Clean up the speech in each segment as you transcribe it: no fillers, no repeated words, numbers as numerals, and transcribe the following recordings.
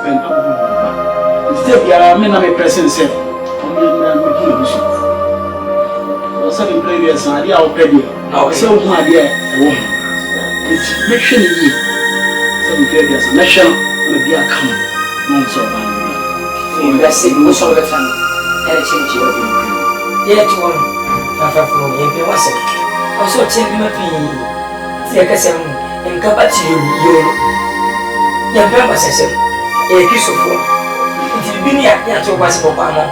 pen step ya me na me present say me do so so me previous na dia o pedi o se o hu ade e wo me hwe ni yi so me previous na hwe no be akam no so ba ni invest mo so be fan ele chinchi wa bi ye ti won fa fo ye bi wase o so chen bi ma pi ti ka se mu en ka ba ti yo ya be ma se se e ki so fo ti bi ni ya to ba se papa mo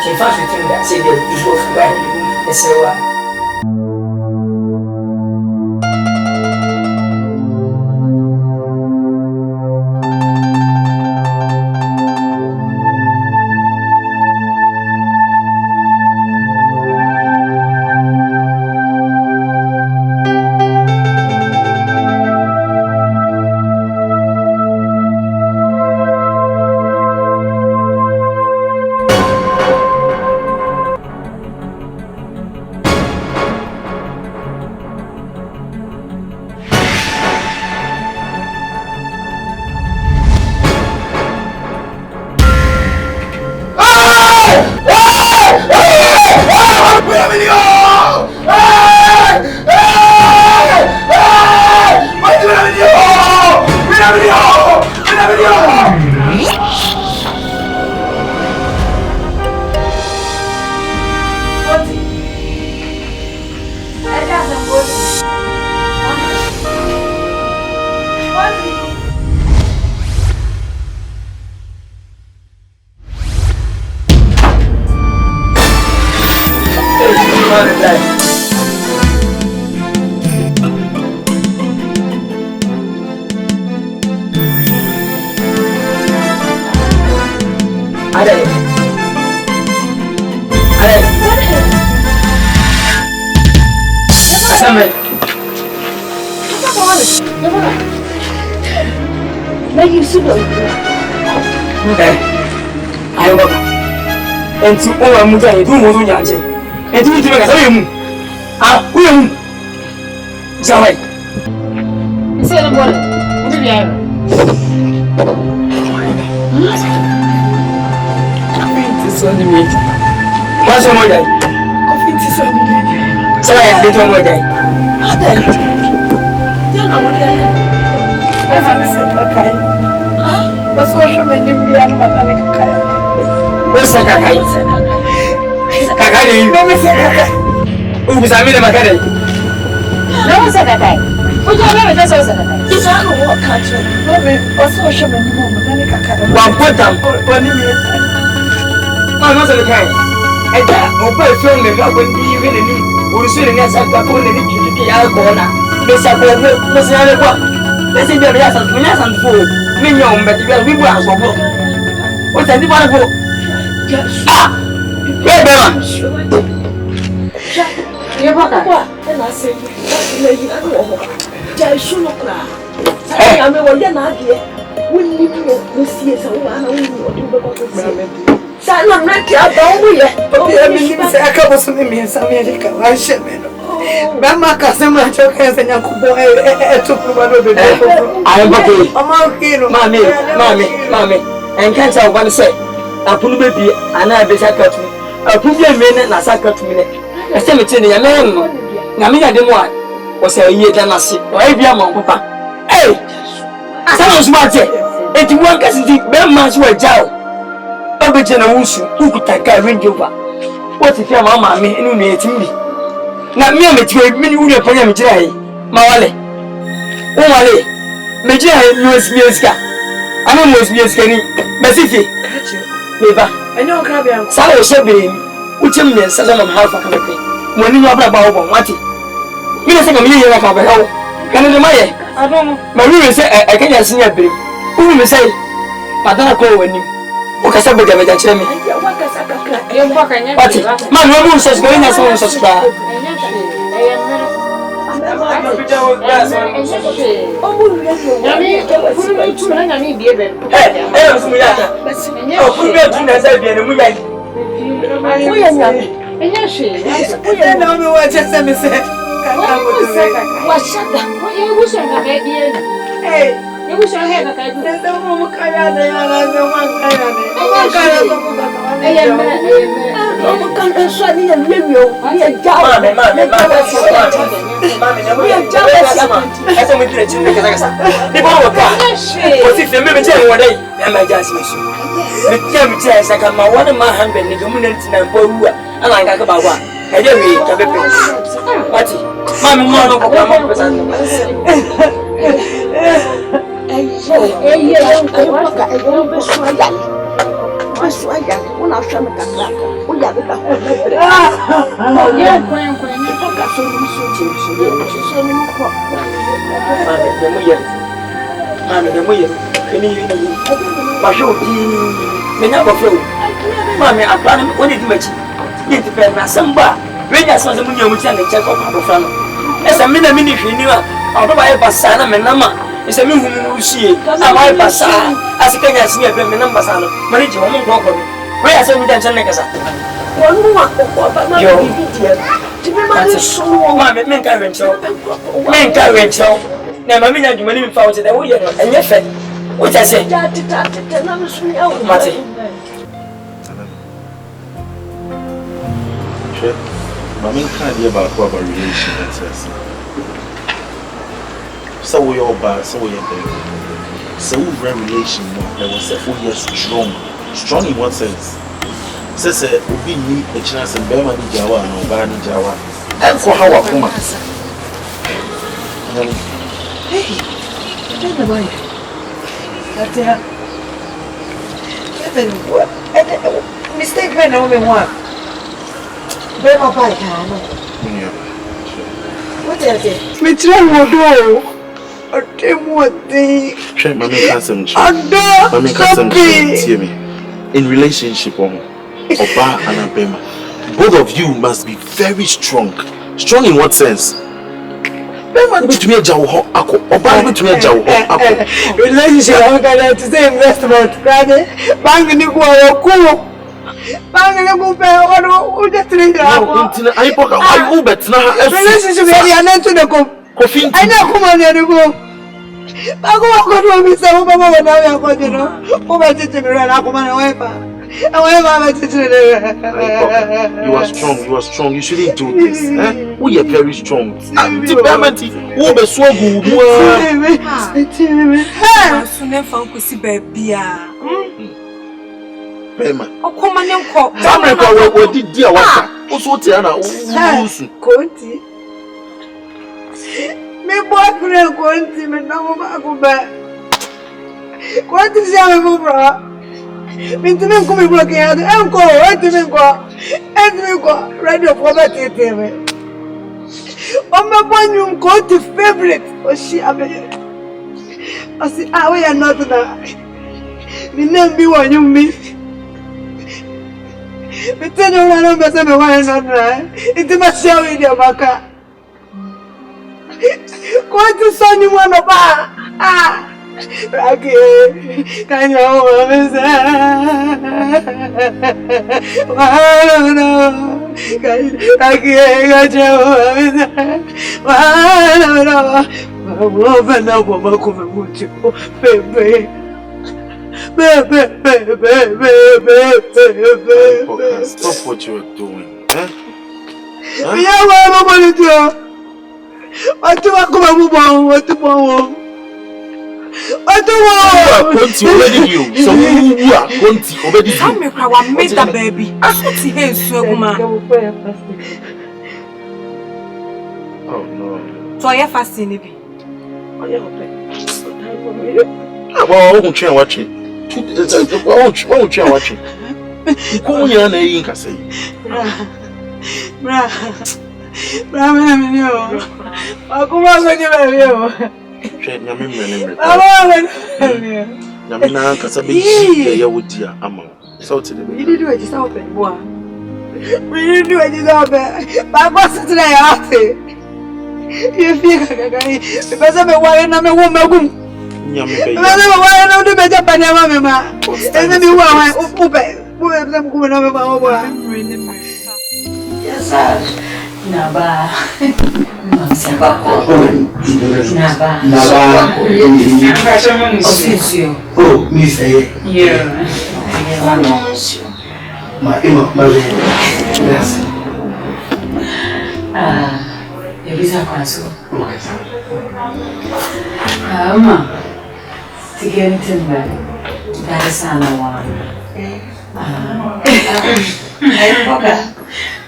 ti fa so ti da se de ibo fu ba ni se wa Enti o wa mu ja e du mo so nya je enti mi ti me ka so ye mu ah wo ye mu jawai se na bora ndi bia ti so ni mi wa so mo ja ko ti so ni mi so ya de to mo ja ada ya na mo ja e fa se ka kai ba so so me ni bia na ba ka kai What's that guy? Kakak ni. Nama saya kakak. Bisa ambil nama kakak. Nama saya kakak. Ujar nama saya kakak. Kita nak buat kaca. Nama pasal macam ni mau mana kakak. Wampu tam. Wani ni. Mana saya kakak? Ada apa film ni? Apa ni ni? Urusan ni asal kakak ni cuci ya kona. Besar kona. Besar ada apa? Besar dia biasa. Punya santu. Minyak umbet dia bibu asal. Oh jadi mana bu? Ah! Where Bema? Ya baka. Ena se. Ina yi na wo. Ja isu no kra. Sa ya me wo ya na ade. Wonni mi o sie sa wo ana wo ni o de be ko so. Sa na na ti aba wo ye. O ya mi ni se aka bo so mi sa mi de ka wa she me no. Bema ka se ma cho ka se nya ku bo to pro ba no be ko. Ayo baka. Ama kino. Mami. Enka cha wo se. Apunu bebi ana be sakatu apunu be me na sakatu me ne se me tini ya me na me ya de mo a o se yie da na se o e bia mo papa eh asa no smart e ti won kasi di be ma so ajao o be je na wusu ukuta ka range over o ti fi ma me enu ne etimbi na me me ti me ni wure panya me jira yi ma wale o wale me jira yi no sbieska ana mo sbieska ni basifi Beba, enyo krabia. Sawo shebe uchem ne sasa na hafa kama kai. Mwani wa bra ba wo wati. Mina se kam yeye na ka ba hawo. Kana de maye. Adomo. Ma wi se e kanya sinya bere. Wu mi sai. Padana ko wani. O ka sabe ga kire mi. Ya wa ka saka kra. Ya mwa kanya. Wati. Ma no mu so go ina so so kra. You wish I had a kind of it's a me who see it. I might pass as a Kenya senior number son, manage woman broker. Where I said we dance like us. One more, men carriage show. Men carriage show. Never mean that you may found it away and your fed. What I say, Marty. Mammy can't hear about proper relations. So we all bad, so we are baby. So we relation, there was a 4 years strong. Strong in what sense? Says a be me a chance and Bema ni Jawa and Obani Jawa. And for how I come. Hey, tell me why. That's mistake when I only one. Bema by Hano. What is it? Mitchell will do. In relationship, Oba and Abema, both of you must be very strong. Strong in what sense? Relationship, investment. You are strong. You shouldn't do this. We are very strong. Me boyfriend Conti, me no go back. Conti se ame mo bra. Me tumi come block ya. Enko, etumi ko. Radio for that TV. O me bonyu Conti favorite. O she ame. O si we are not na. Me name bi wonyu mi. Me tell you na no be say me why not na. It ma share with your maka. Quanto sonho mano ba aqui canhão avisa mano aqui canhão avisa mano vou comer muito bebê Stop what you are doing. What do I come on? What do I Conti already you. So you are Conti already you. Tell me how I made that baby. I should see her so man. Oh no. So I have fasting baby. Well, I won't try watching. I won't try watching. Go on your name, can say. Aku makan je baby. Cek nyami mene. Nyami na kasabi ya wudia ama. Sauti de. Ini dua je sawo pe boa. Ini dua je sawo pe. Ba ba sitira ya ate. Ye fika kakani. Basa me wa na me wo magum. Nyami be. Basa me wa na do be japa na ma me ma. Ese mi wa upe. Upe basa me kuma na me ba wo boa. Yes sir. Naba. Oh, Miss A. Yeah. My yes. You visa cancel. Okay. To get into that is not one. I forgot.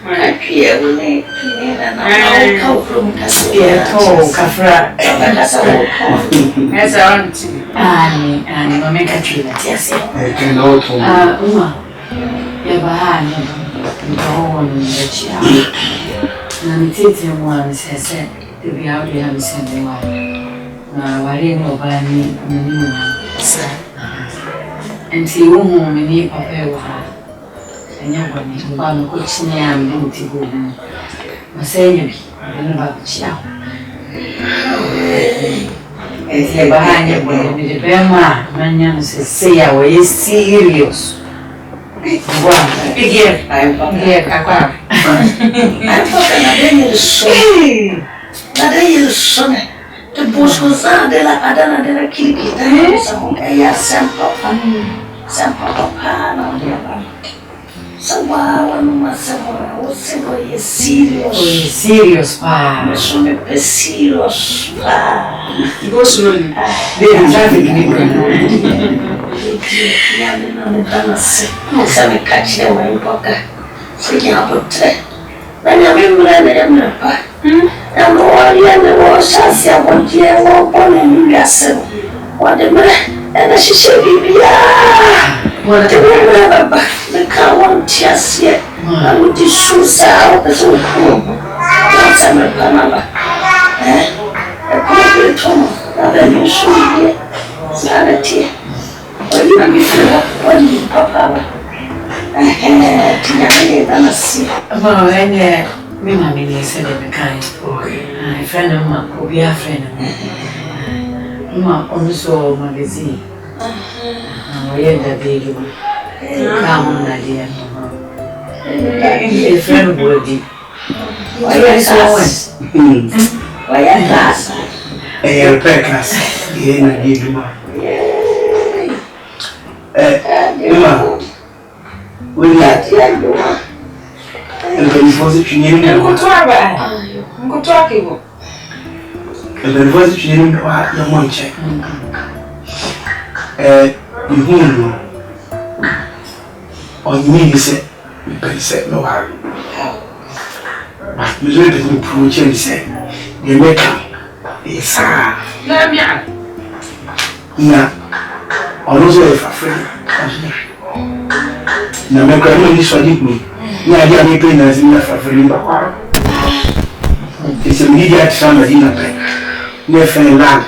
I fear we need and come from Kafra. That's our auntie. And Mamma Katrina. Yes, I can know to you're behind the chair. And it's one says to be out there and send one. I didn't know by me, and see whom we need Papa. And you're going to buy a coaching and to go home. I say, you about the chow. It's behind you with the Bema. Man, say, I was serious. Well, begin. I'm here, Papa. I'm talking about the son. The bush was on the Adana de la Kiki. Some papa. So wow, was serious, pa. Serious, pa. Go slowly. They traffic some catch them when poker. So you have a when I remember, pa. And all the was as I want you born in Gasson. What the man, and she said, what the car won't just yet. I would just shoes out as a cool. That's a Panama. A corporate home, other new shoe here. Sanity. What do you feel? What do you, Papa? I had to see. Well, and me, mammy, said the kind. My friend of mine will be a friend of mine. Ma also magazine. We had the day. Come on, idea. A friend would be. Why are class? A repair class. Yeah, I give you. Emma, we got you. And when you was it, you knew I'm going to talk about. And when was it, you knew your one check. You know, on me, you said, you said no harm. But you didn't approach and say, you make up. Yes, sir. Now, also if a friend. Now, my grandmother is what me. Now, I am making as in a friend. It's a media somebody in a bank. Near friend land.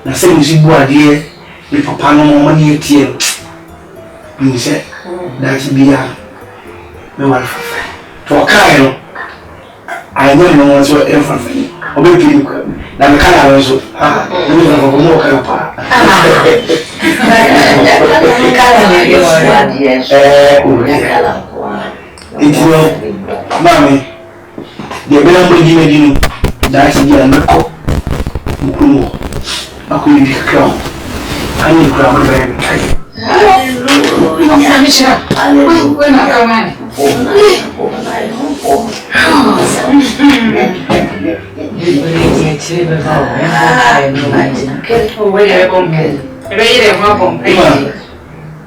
Now, saying you go dear, if papa no money at you. You said, that's be no one for friend. For Kyle, I don't know what's what everything. Or maybe now the car also. You have a more kind of part. It's no, Mammy. The better you that's the Anako. I could be a crown. I need crown very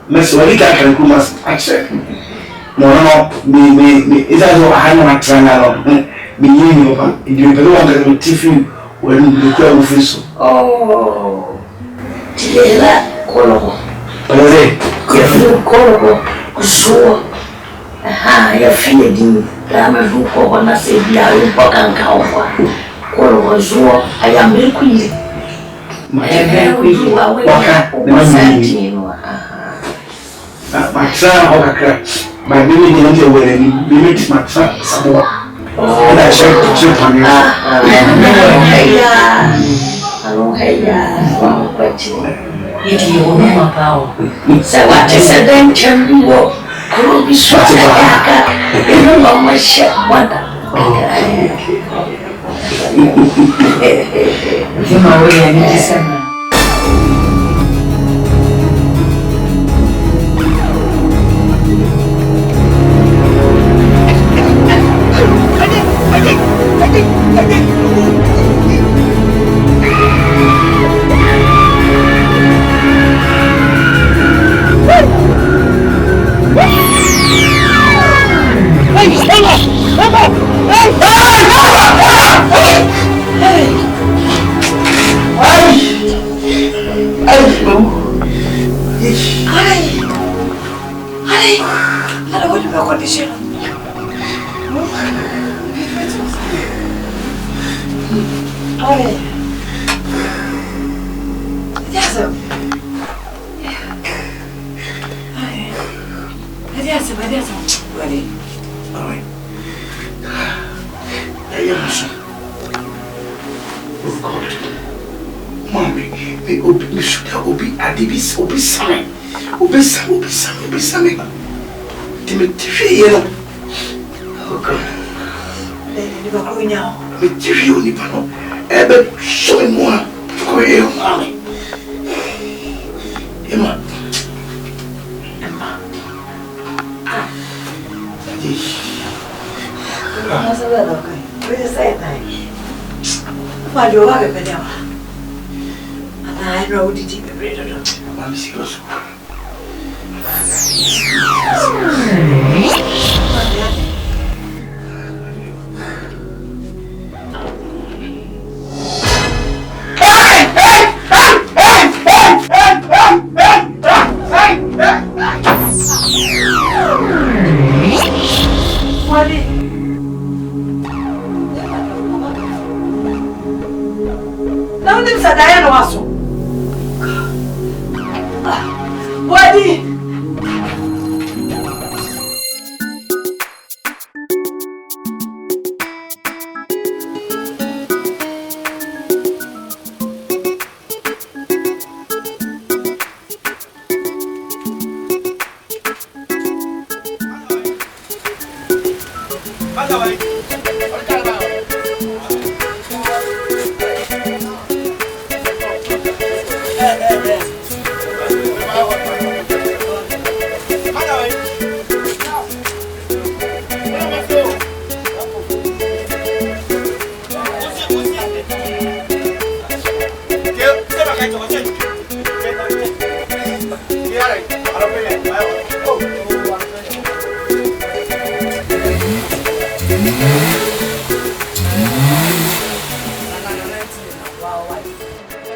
Miss Walika can come as accept. No, me, is that what I know? I try now. Me, you belong to Tiffy when you go with so. Oh, Tila, Colo. Colo, so. Aha, you're feeling. I'm a look over and say, we are in Pocan Cow. Colo, so I am very quick. My very my son, my baby didn't know where we meet my son. And I said to chip on you. So what is a damn champion? Could be shot at you know my ship. What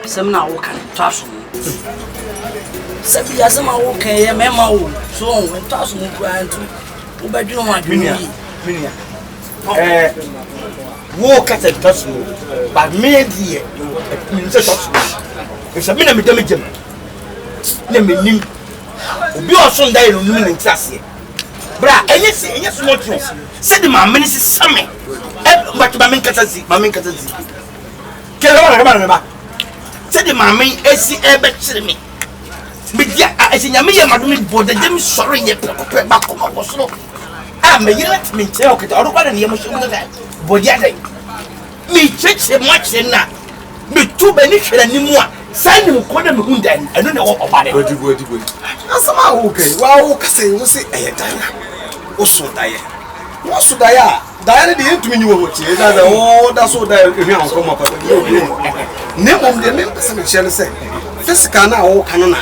Semna woka twaso Sebi asema woka ye mema wo so twaso mu kwantu wo badwino ma dwini minia wo kata twaso ba me die mi se twaso e me na me dem gem na me nim obi oso ndai no nim ntase bra enye so motio se de ma me ni se same but ma me kata zi kele wa ba se de ma me esi ebe chire me bidia esinyame ye madumi boda dem sori ye pe ba ko mo so me yire me nche o kita orukwa na ye mo so da bodia dai mi cheche mo che na me tu be ni hwere ni mu a sai ni ko da me hunda eno na wo obare bodi asama wo ke wa wo kase wo se dai wo so dai dai de yentumi ni wo tie da o da so dai ehwe an ko ma pa ne mom de me pese me chere se physical na wo kan na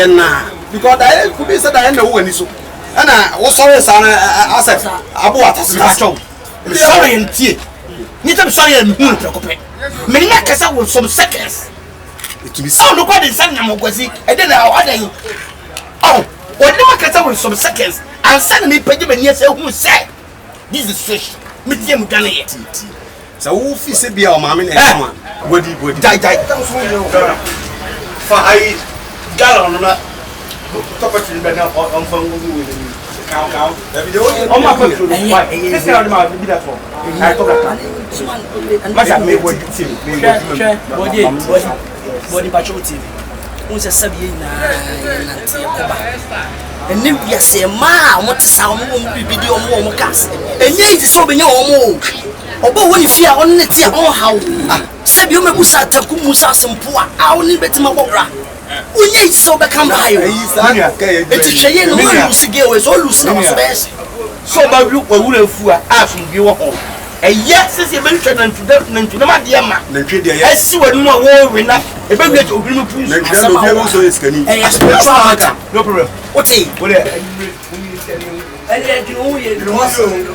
na because dai could be said dai na wo ani so ana wo sorry sana asset abu atase ka chow me sorry entie ni tam sorry me hu ko pe me na kasa wo some seconds it be so no kwa de san na mo kwasi e de na adan oh o de ma kasa wo some seconds and san me page me ni se hu se this is fish me tie mu dane ye so wo fi se bia o ma me na e ma body dai fa ai galon na topatin be na on fa ngu we ni ka da video o ma fa tru why this is ma be that for I talk about ma me body team body patrol team un se sabie na tie ko ba enim ya se ma mo tsa mo bibi di o mo kas And yet is so many or Obo when you fear on the tea on how. Said you may be sat to Kumusa some poor. I only bet my bobra. We yet so become higher. It's a chain of Lucy Gill is all loose now. So by you will fool ask you home. And yes, it's a mention and to development to the Madiama. I see what you are worrying up. A baby to bring you also is can no problem. What is and yet you also get also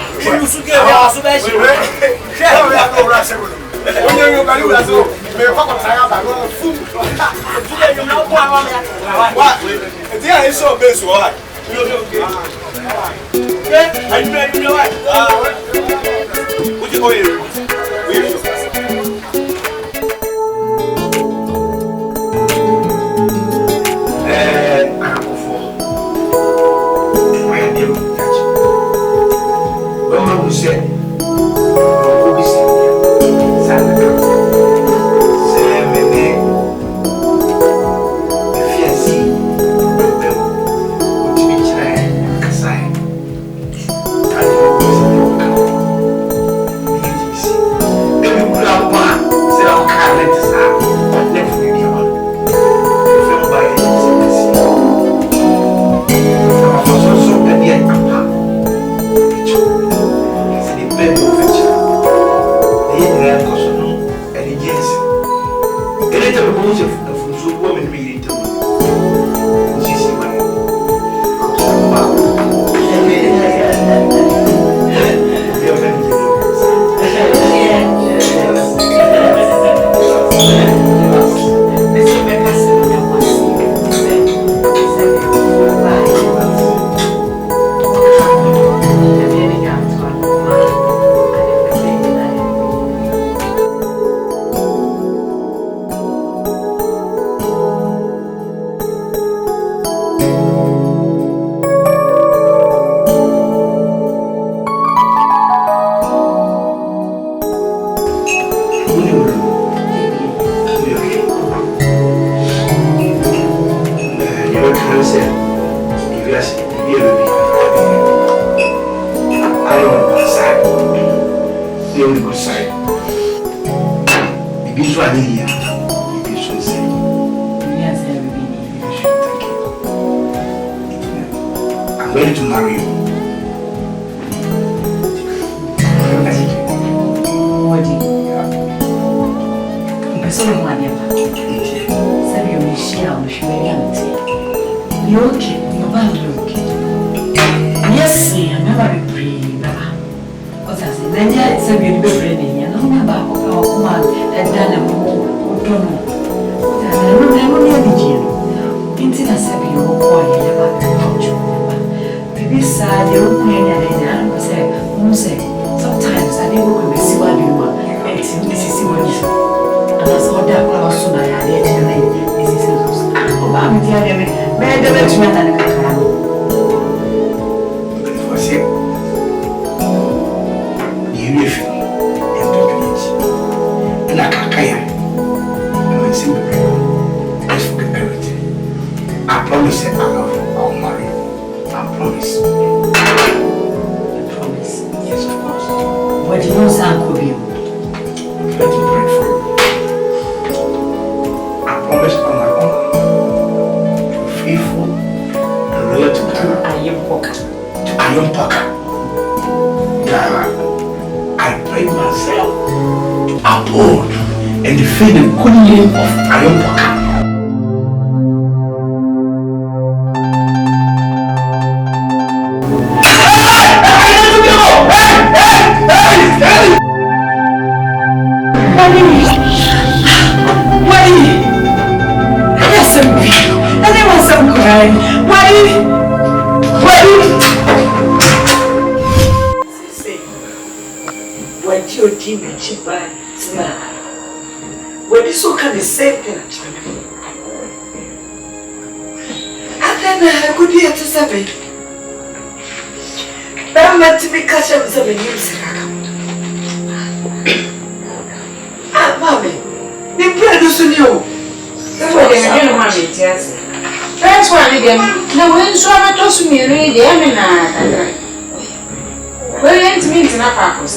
Well, it means an apple.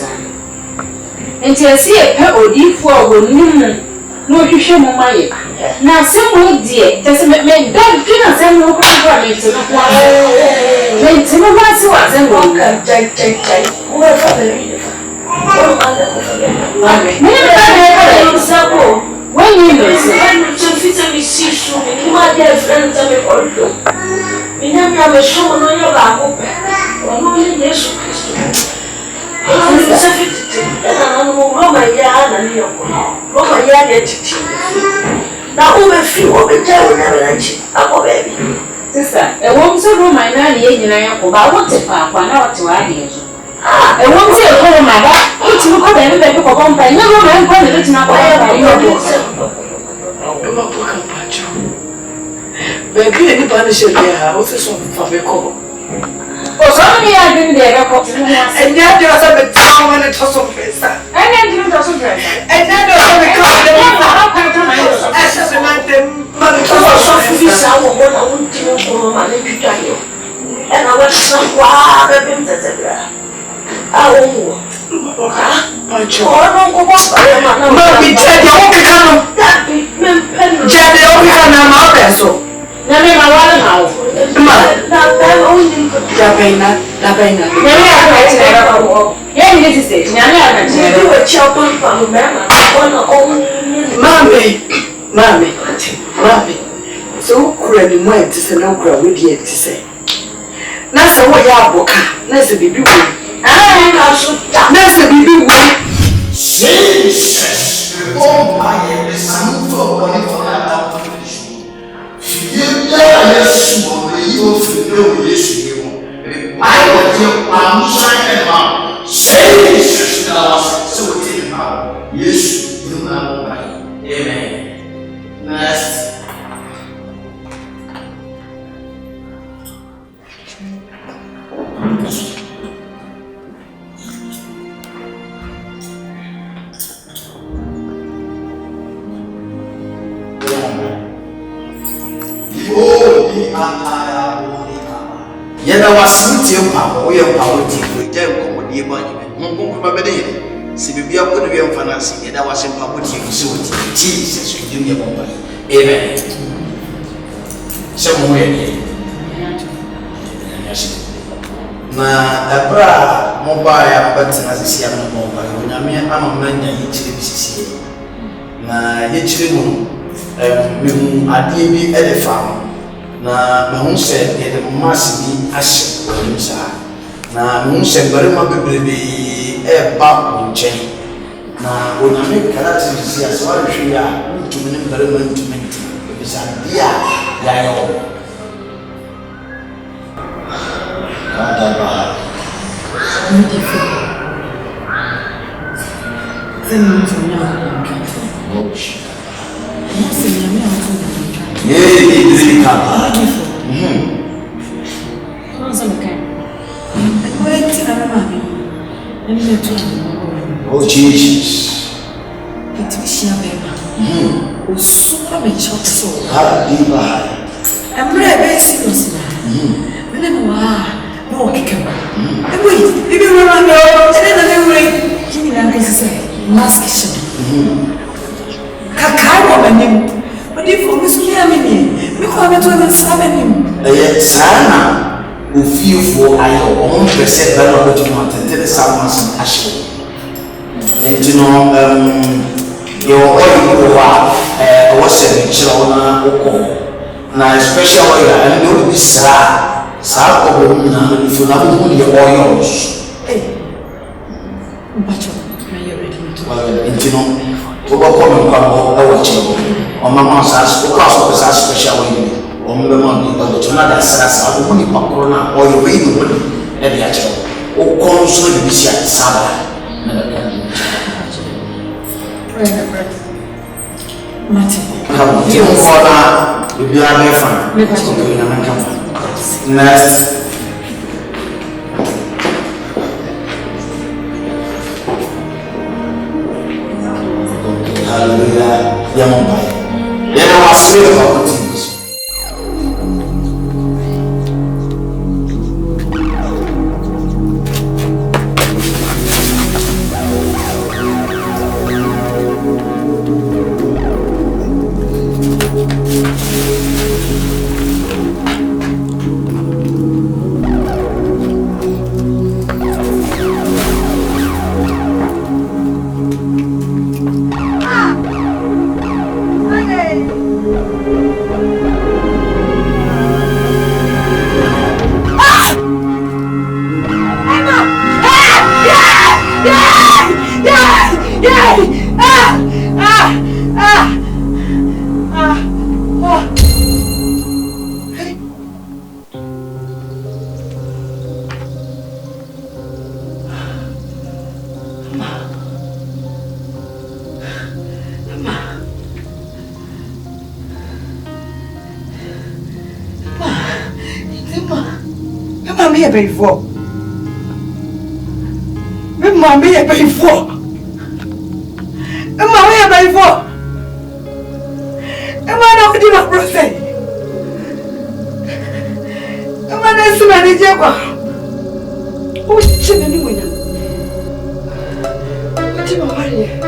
And to see a pet or deep for no, you show my. Now, some will dear, just make don't feel as I'm no problem to the one. Then, some of us was and won't come, take. When you see so many, my dear friends, I'm a corridor. We never have a show on your lap, or only Jesus Christ. Roma yard and Roma yard. Now, over few of the town, baby. Sister, a woman so room my nanny, and I want to pop 1 hour to add you. I won't say a call my back, which you could have never come by. Never mind, one of it's not by your baby, anybody should be a house for the call. For some me, I've been there, and yet there was a town and a toss of face. And then you toss of dress. And then there was a car, as a man, mother, I won't do for my little. And I was some wild, oh, Pancho, Mommy, tell you, that be Jenny, I'm so. Never now. Labena. Yeah, this is it. You were chopping from Mammy. So, cruel and white is an okra with yet to say. Nasa, what you are, Boca, Nasa be beautiful. Nasa be beautiful. Jesus! Oh, I am the son for one for that. Yes, you feel yes, I want you. I'm trying to say this. So it is now. Yes, you know. Amen. Next. Yena wasimti mpa wo ye mpa wo ti wo je nkomodi e ba ni nkonko ba bede ye si bibia ko no ye mfa na si yeda wasimpa wo ti wo si wo ti Jesus ko dim ye bomba amen se mo ye ni na abra mo ba ya batina sisi ya mo ba wo nyame ama manya ye chire bisisi na ye chire mo me adie bi elefa na me se ye de masi bi ashe wonsa na me se bare ma bebrebe e ba nche na oname kala tisi aswa hwe ya ntumi ne bare ma ntumi bi sa dia ya yo kada ba ndifu zenu tunya ochi Oh Jesus. It is Yamema. Oh, super me chop so. I'm very serious. No, kick him. Wait, if you run out, and then wait. Give me that say, mask. Kakao, my name. But if you miss me, I mean, we come to the salmon. Yes, Sana. Who feel for I own percent better what you want to tell the salmons actually. And you know, your oil was a children or now, especially oil, and you will be sad. Sad of if you have your oils. But you're ready. Well, and you know, overcoming our children. On my mom's house, because of the special way. On the money, but to not assess our money, Pacrona, or your way to money, and the actual, or console the Bishop Saba. Martin, come to order, if you are my friend. Next. Hallelujah, young boy. Then I was sweet about it. I'm here before. I'm here before. I'm here before. I'm not going to process. I'm not going to manage it. What's the name? What's the name?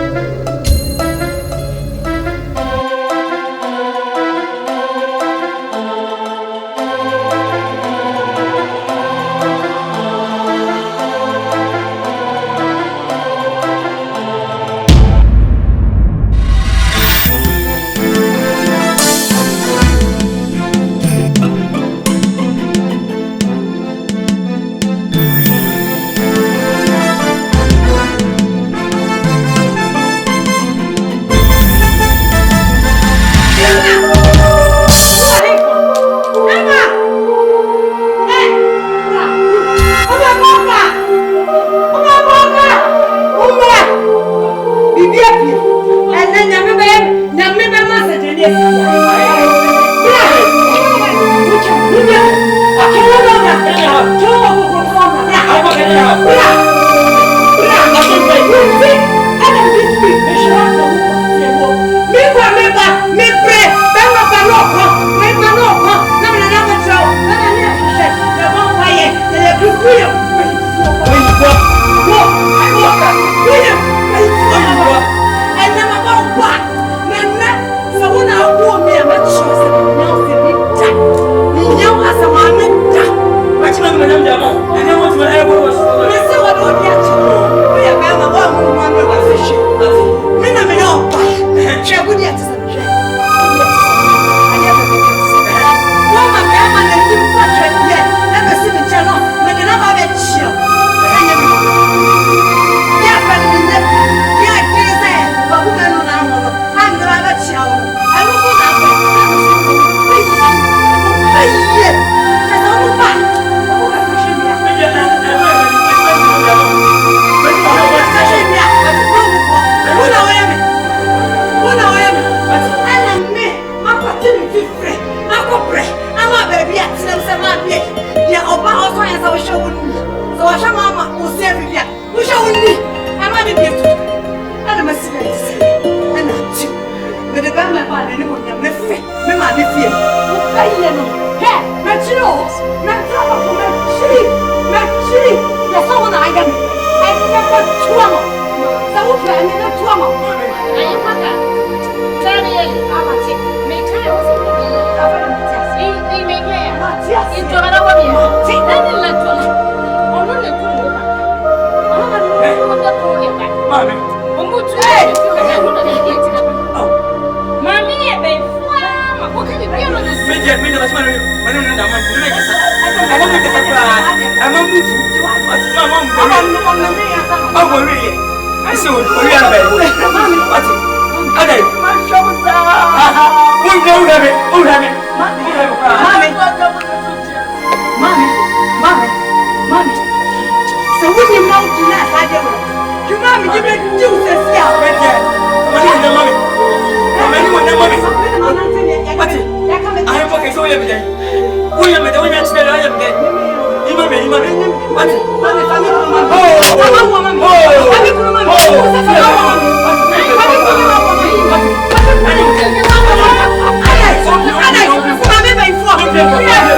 Oh,